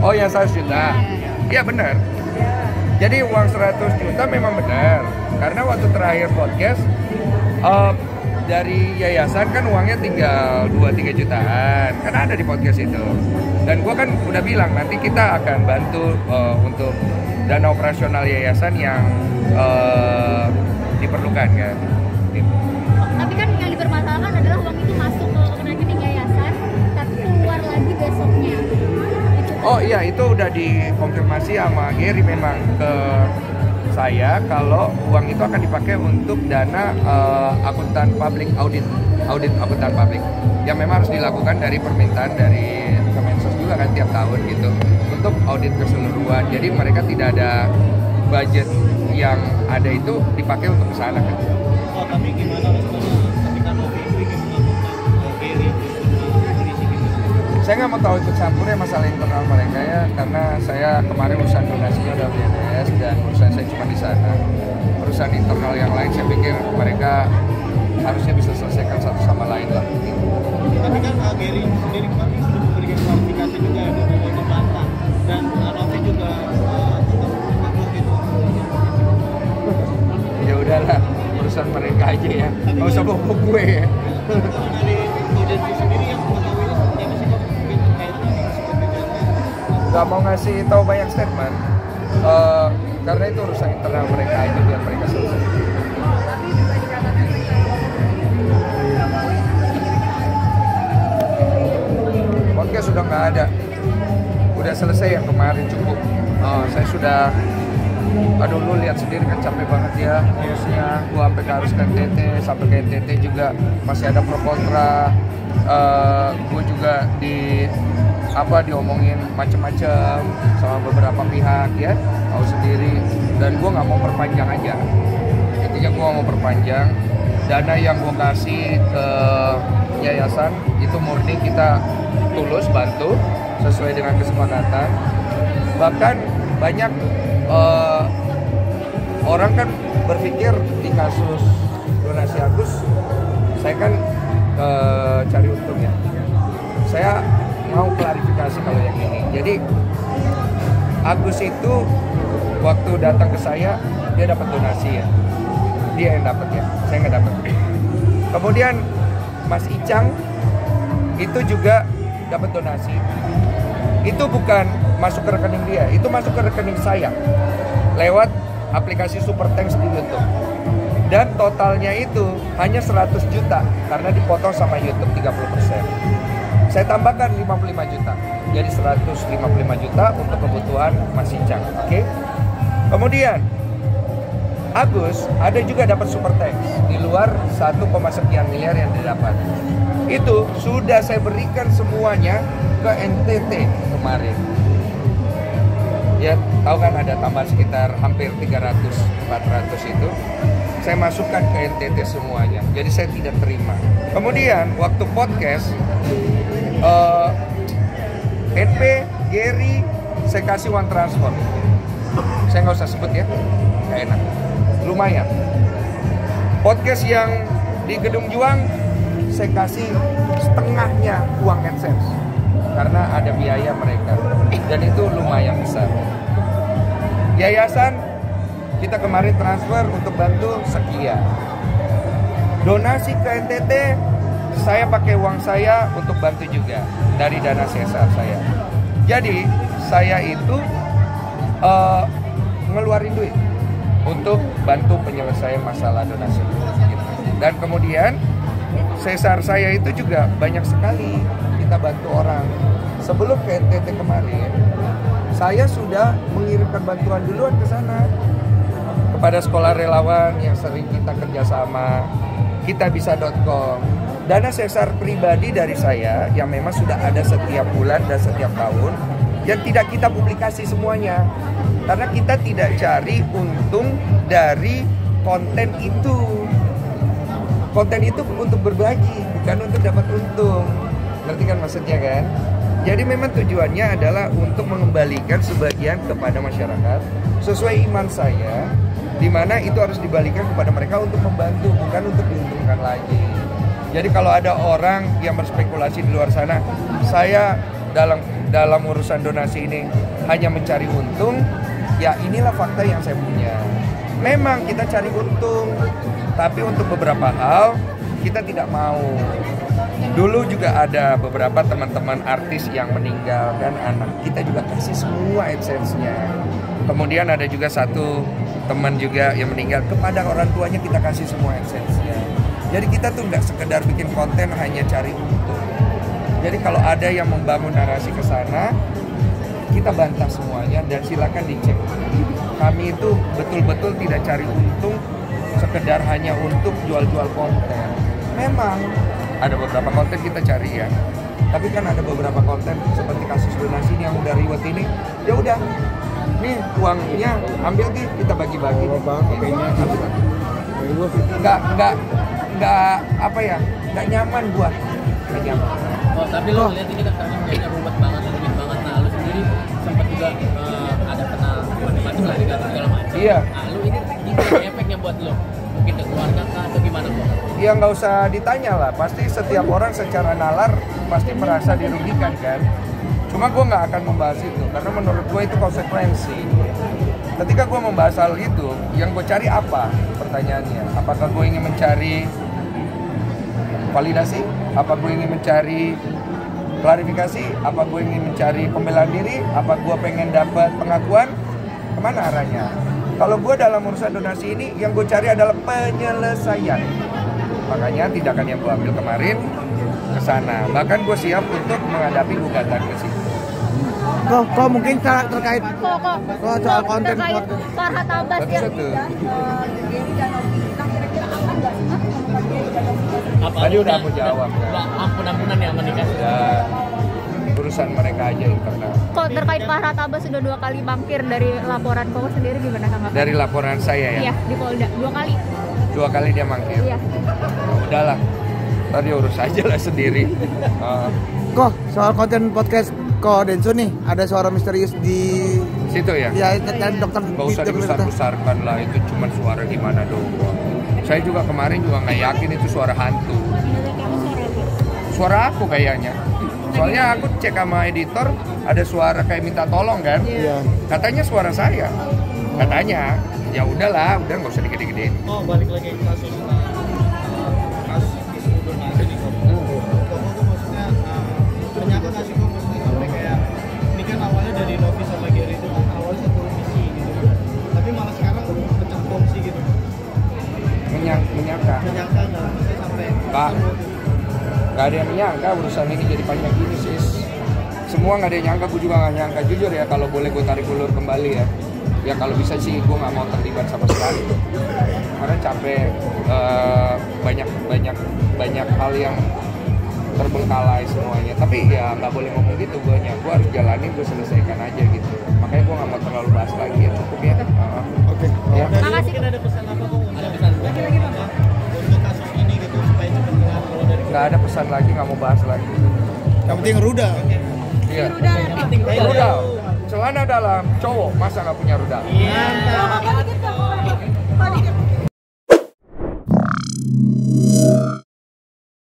Oh yang 100 juta. Iya benar. Jadi uang 100 juta memang benar. Karena waktu terakhir podcast dari yayasan kan uangnya tinggal 2-3 jutaan. Kan ada di podcast itu. Dan gue kan udah bilang nanti kita akan bantu untuk dana operasional yayasan yang diperlukan kan. Tapi kan yang dipermasalahkan adalah uang itu masuk ke rekening yayasan, tapi keluar lagi besoknya. Oh iya, itu udah dikonfirmasi sama Gary memang ke saya kalau uang itu akan dipakai untuk dana akuntan publik, audit akuntan publik yang memang harus dilakukan dari permintaan dari Kemensos juga kan tiap tahun gitu untuk audit keseluruhan. Jadi mereka tidak ada budget yang ada itu dipakai untuk kesana kan. Oh, tapi gimana ketika Novi ingin melakukan Gary polisi gitu? Saya nggak mau tahu ikut campur ya masalah internal mereka ya, karena saya kemarin urusan donasinya udah beres dan urusan saya cuma di sana. Urusan internal yang lain saya pikir mereka harusnya bisa selesaikan satu sama lain lah. Tapi kan Gary sendiri kemarin sudah memberikan klarifikasi juga dari Bantang dan Novi juga tetap gitu. Ya udahlah, urusan mereka aja ya, nggak usah bawa gue ya. Dari agensi sendiri yang mengetahui seperti apa sih kok mungkin terkait dengan Gak mau ngasih tahu banyak statement karena itu urusan internal mereka aja biar mereka selesai. Podcast sudah nggak ada, udah selesai yang kemarin cukup. Saya sudah, aduh lu lihat sendiri kan capek banget ya terusnya. Gua sampai harus ke NTT, sampai ke NTT juga masih ada pro kontra. Gue juga diomongin macam-macam sama beberapa pihak ya, tahu sendiri. Dan gue nggak mau perpanjang aja. Intinya gue mau perpanjang. Dana yang gue kasih ke yayasan itu murni kita tulus bantu sesuai dengan kesepakatan. Bahkan banyak orang kan berpikir di kasus donasi Agus, saya kan cari untung ya. Saya mau klarifikasi kalau yang ini. Jadi Agus itu waktu datang ke saya dia dapat donasi ya. Dia yang dapat ya, saya nggak dapat. Kemudian Mas Icang itu juga dapat donasi. Itu bukan masuk ke rekening dia, itu masuk ke rekening saya lewat aplikasi Super Thanks di YouTube. Dan totalnya itu hanya 100 juta karena dipotong sama YouTube 30%. Saya tambahkan 55 juta. Jadi 155 juta untuk kebutuhan Mas Icang. Oke. Kemudian Agus ada juga dapat Super Thanks di luar 1, sekian miliar yang didapat. Itu sudah saya berikan semuanya ke NTT kemarin. Ya, tahu kan ada tambahan sekitar hampir 300-400 itu. Saya masukkan ke NTT semuanya. Jadi saya tidak terima. Kemudian waktu podcast NP, Gary, saya kasih uang transfer. Saya nggak usah sebut ya, nggak enak. Lumayan. Podcast yang di Gedung Juang, saya kasih setengahnya uang AdSense karena ada biaya mereka dan itu lumayan besar. Yayasan kita kemarin transfer untuk bantu sekian. Donasi ke NTT saya pakai uang saya untuk bantu juga dari dana CSR saya. Jadi saya itu ngeluarin duit untuk bantu penyelesaian masalah donasi. Dan kemudian CSR saya itu juga banyak sekali kita bantu orang. Sebelum ke NTT kemarin, saya sudah mengirimkan bantuan duluan ke sana kepada sekolah relawan yang sering kita kerjasama, kitabisa.com. Dana CSR pribadi dari saya yang memang sudah ada setiap bulan dan setiap tahun yang tidak kita publikasi semuanya. Karena kita tidak cari untung dari konten itu. Konten itu untuk berbagi, bukan untuk dapat untung. Ngerti kan maksudnya kan? Jadi memang tujuannya adalah untuk mengembalikan sebagian kepada masyarakat sesuai iman saya, di mana itu harus dibalikan kepada mereka untuk membantu, bukan untuk diuntungkan lagi. Jadi kalau ada orang yang berspekulasi di luar sana, saya dalam urusan donasi ini hanya mencari untung, ya inilah fakta yang saya punya. Memang kita cari untung, tapi untuk beberapa hal kita tidak mau. Dulu juga ada beberapa teman-teman artis yang meninggal dan anak kita juga kasih semua AdSense-nya. Kemudian ada juga satu teman juga yang meninggal, kepada orang tuanya kita kasih semua AdSense-nya. Jadi kita tuh nggak sekedar bikin konten hanya cari untung. Jadi kalau ada yang membangun narasi ke sana, kita bantah semuanya dan silakan dicek. Kami itu betul-betul tidak cari untung sekedar hanya untuk jual-jual konten. Memang ada beberapa konten kita cari ya, tapi kan ada beberapa konten seperti kasus donasi ini yang udah riwet ini, ya udah, nih uangnya ambil nih, kita bagi-bagi. Nggak apa ya, nggak nyaman gua, nggak nyaman. Oh, tapi lo lihat ini kan karena kayaknya rumit banget. Nah, lu sendiri sempat juga ada kenal macam-macam lah di segala macam. Iya. Nah, lu ini efeknya buat lo, mungkin ke keluarga kah atau gimana kok? Ya nggak usah ditanya lah, pasti setiap orang secara nalar pasti merasa dirugikan kan. Cuma gue nggak akan membahas itu, karena menurut gue itu konsekuensi. Ketika gue membahas hal itu, yang gue cari apa? Pertanyaannya, apakah gue ingin mencari validasi? Apa gue ingin mencari klarifikasi? Apa gue ingin mencari pembelaan diri? Apa gue pengen dapat pengakuan? Kemana arahnya? Kalau gue dalam urusan donasi ini, yang gue cari adalah penyelesaian. Makanya tindakan yang gue ambil kemarin ke sana. Bahkan gue siap untuk menghadapi gugatan ke situ. Kok mungkin terkait soal konten terkait Farhat Abbas ya. Tadi udah aku jawab kan. Ampun-ampunan yang menikah. Ya, urusan mereka aja internal. Kok terkait Farhat Abbas sudah 2 kali mangkir dari laporan kau sendiri, gimana tanggapan? Dari laporan saya ya? Iya, di Polda 2 kali. 2 kali dia mangkir? Iya. Udahlah, tadi urus aja lah sendiri. Kok soal konten podcast Ko Densu nih, ada suara misterius di Situ ya? ya dan dokter Gak usah dibesar-besarkan lah, itu cuma suara gimana doang. Saya juga kemarin juga nggak yakin itu suara hantu. Suara aku kayaknya. Soalnya aku cek sama editor, ada suara kayak minta tolong kan? Iya. Katanya suara saya. Katanya, ya udahlah, udah nggak usah digede-gedein. Oh, balik lagi ke kasus isu donasi nih kok. Kok maksudnya menyangka nggak sih kok, maksudnya sampai kayak ini kan awalnya dari Novi sama Gary itu kan awalnya satu misi gitu, tapi malah sekarang pecah kongsi gitu. Menyangka. Menyangka nggak maksudnya sampai Pak, nggak ada yang menyangka urusan ini jadi panjang gini sis. Semua nggak ada yang nyangka, gue juga nggak nyangka. Jujur ya, kalau boleh gue tarik ulur kembali ya. Ya kalau bisa sih gue nggak mau terlibat sama sekali. Karena capek, banyak hal yang terbengkalai semuanya. Tapi ya nggak boleh ngomong gitu gue harus jalanin, gue selesaikan aja gitu. Makanya gue nggak mau terlalu bahas lagi ya, cukup ya. Oke. Ya. dari Makasih. mungkin ada pesan apa kok? Ada pesan Lagi Untuk kasus ini gitu supaya cepat kelar kalau dari Nggak ada pesan lagi, nggak mau bahas lagi. Yang penting rudal. Iya. yang penting Rudal, celana dalam cowok masa nggak punya rudal? Iya. Kalau nggak gitu,